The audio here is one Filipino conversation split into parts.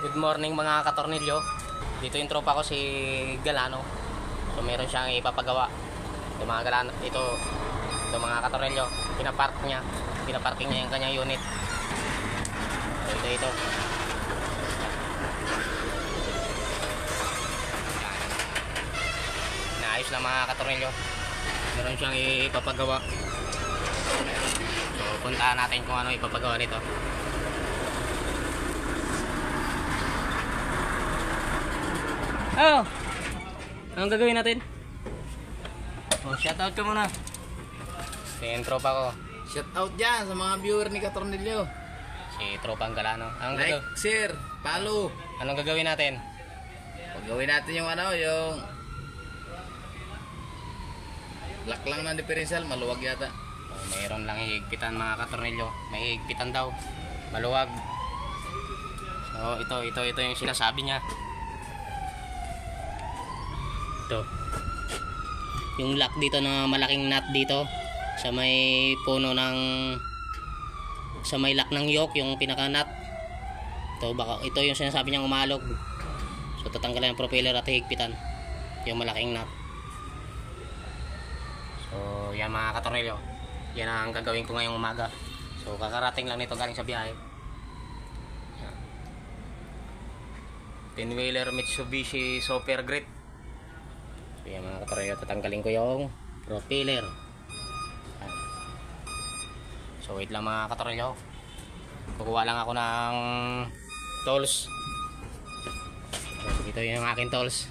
Good morning mga katornilyo. Dito yung tropa ko si Galano. So meron siyang ipapagawa. Ito mga Galano, ito mga katornilyo. Pinaparking niya yung kanyang unit. So ito. Naayos lang mga katornilyo. Meron siyang ipapagawa. So puntahan natin kung ano ipapagawa nito. Oh, anong gagawin natin? Oh, shoutout ka muna. Ito yung tropa ko. Shoutout dyan sa mga viewer ni Katornilyo. Si Tropang Galano. Anong Like, share, follow. Anong gagawin natin? Pagawin natin yung yung lock lang ng differential, maluwag yata. Oh, mayroon lang higpitan mga katornilyo. May higpitan daw. Maluwag. So, ito yung sinasabi niya. Ito. Yung lock dito na malaking nut dito sa may puno ng sa may lock ng yoke, yung pinaka nut. Ito yung sinasabi niyang umalog. So tatanggalan yung propeller at higpitan yung malaking nut. So yan mga katornilyo. Yan ang gagawin ko ngayong umaga. So kakarating lang nito galing sa biyahe. Pinwheeler Mitsubishi Super Grit. So yan mga katornilyo, tatanggalin ko yung propeller. So wait lang mga katornilyo. Kukuha lang ako ng tools. So, ito yung aking tools.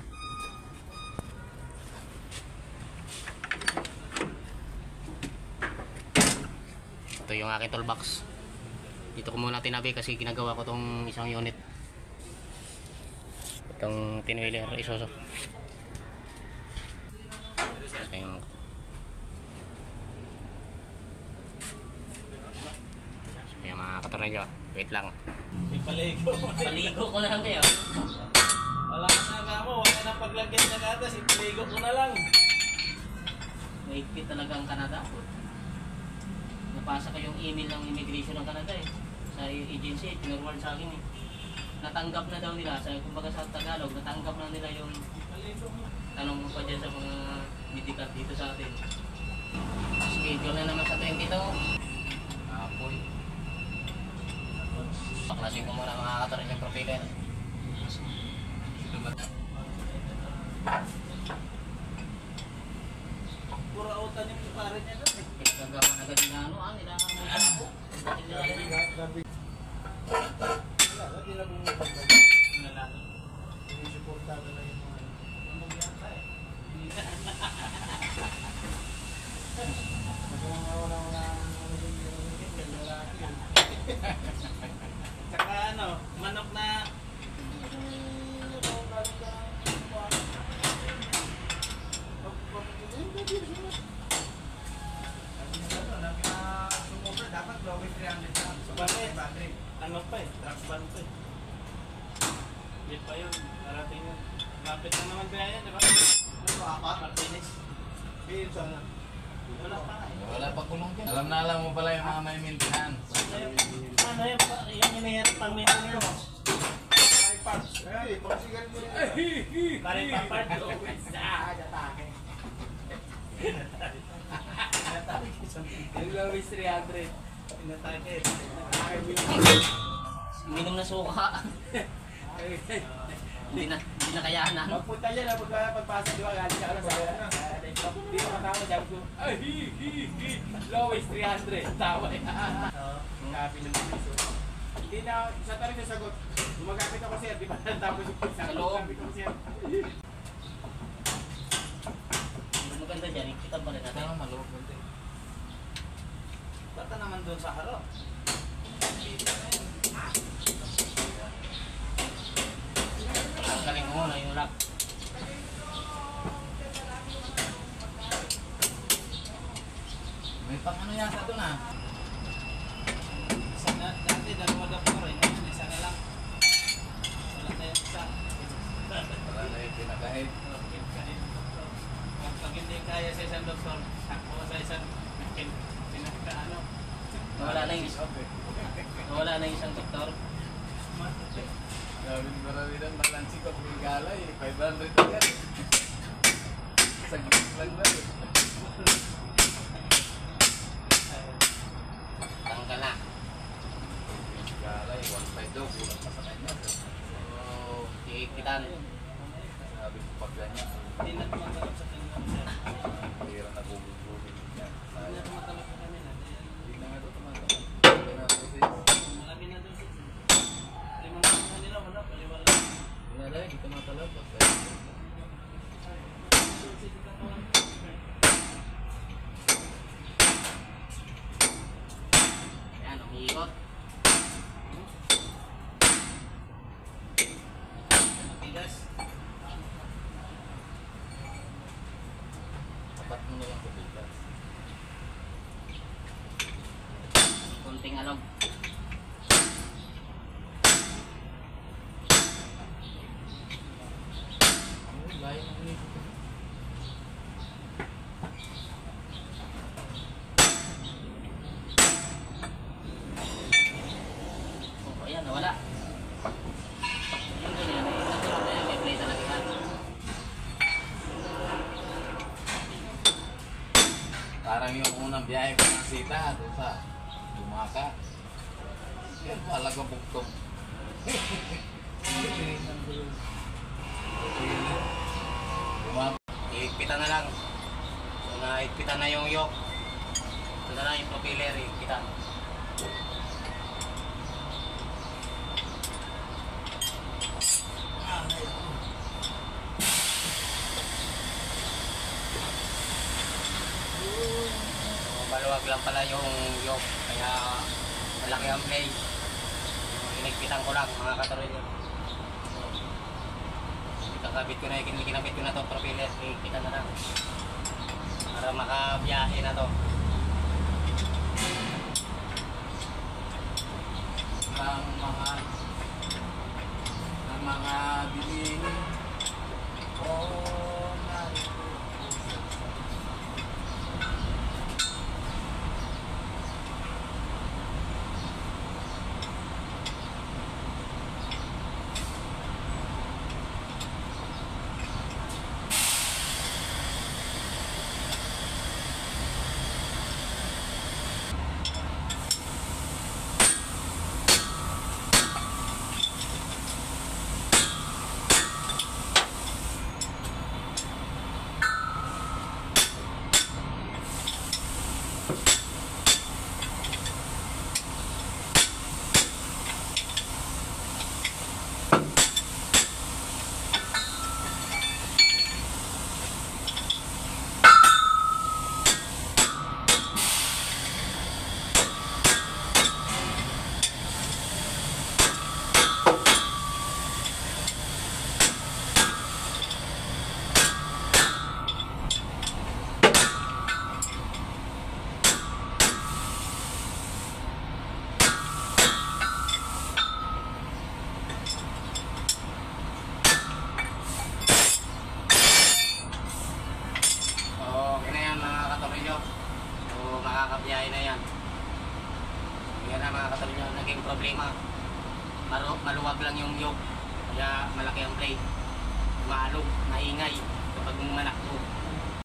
Ito yung aking toolbox. Dito ko muna tinabi kasi ginagawa ko tong isang unit. Itong pinwheeler Isuzu. Yung mga katornilyo, wait lang. Paligo ko na lang kayo. Wala na mo, wala na paglagyan ng gatas, ipaligo ko na lang. Mahigpit talaga ang Canada. Napasa ko yung email ng immigration ng Canada sa agency, pinurward sa akin Natanggap na daw nila, kumbaga sa Tagalog, natanggap na nila yung tanong mo pa dyan sa mga medical dito sa atin. Schedule na naman sa 22. Apoy. Paklasin ko muna mga katornilyo yung propeller. Pura utan yung pare niya doon. Pinagagawa na agad yung nilangan mo ako. Hindi na bumibag na lang. Hindi supportado na yung mga ano yata Tsaka manok na dapat gawin 300 battery. Ano pa truck ban pa Hindi pa yun, narating yun. Lapit na naman kaya yan, di ba? Ano, apat? Martinez. Hindi sana. Wala pa Wala pa kulong dyan. Alam mo pala yung mga may maintenance. Ano yan pa? Yan yung mayroon pang maintenance. Parts. Pagsigan mo rin. Pare pa parts. Atake. Yung Lowes 300. Inatake. Minom na suka. Hindi na kayanan. Magpunta dyan na pagpasok di ba? Galing ka na sa hindi ko matama dyan ko. Lowes 300. Tawa Kapi ng piso. Hindi na, isa tayo sa sagot. Gumagamit ako sir, di ba? Tapos yung pisa. Gumagamit ako sir. Maganda dyan, kita ba rin natin? Maluwag konti. Bata naman doon sa harap. Galing ko muna yung lock. May pang ano yata doon Dati dalawa doktor eh. Isa na lang. Wala na yung isa. Wala na yung pinakahit. Pag hindi kaya sa isang doktor, sakpo sa isang pinaka Nawala na yung isang doktor. Sabi na rin ang balansi ko, pagkala eh, 500 agad. Saglit lang na eh. Tanggal na. Pagkala eh, 1.5 daw, kulang pa sa kanya. So, ikitan. Sabi ko pag ganyan, Hindi na tumatalap sa kanya. hira na gugugulin niya. Hindi na tumatalap sa kanila. Hindi na nga ito, tumatawag. Hindi na ito sis. Malaki na doon sis. Limang na nila, wala, paliwala. Hindi na lang, hindi tumatalab. Ayan, umiikot. Matigas. Tapat mo na lang ito, Bigas. Konting alog. Ay, layo ng ulit. Oh, ayan, nawala. Yung ganyan, natural na yan, may play talaga yan. Parang yung unang biyahe ko ng sita, doon sa Dumaka. Yan, talaga bugtong. Iikpitan na lang. So, naikpitan na yung yoke. Ito na lang yung propeller, iikpitan. So, maluwag lang pala yung yoke. Kaya malaki ang play. So, inigpitan ko lang mga katorilyo. Kakabit ko na, kinabit ko na to propeller, iikpitan na lang para makabiyahe na to. Ang mga bilihin. Oh, makakabiyahe na yan. Yan na mga katoliko, naging problema. Maluwag lang yung yoke, kaya malaki ang play. Maalog, maingay kapag manakbo.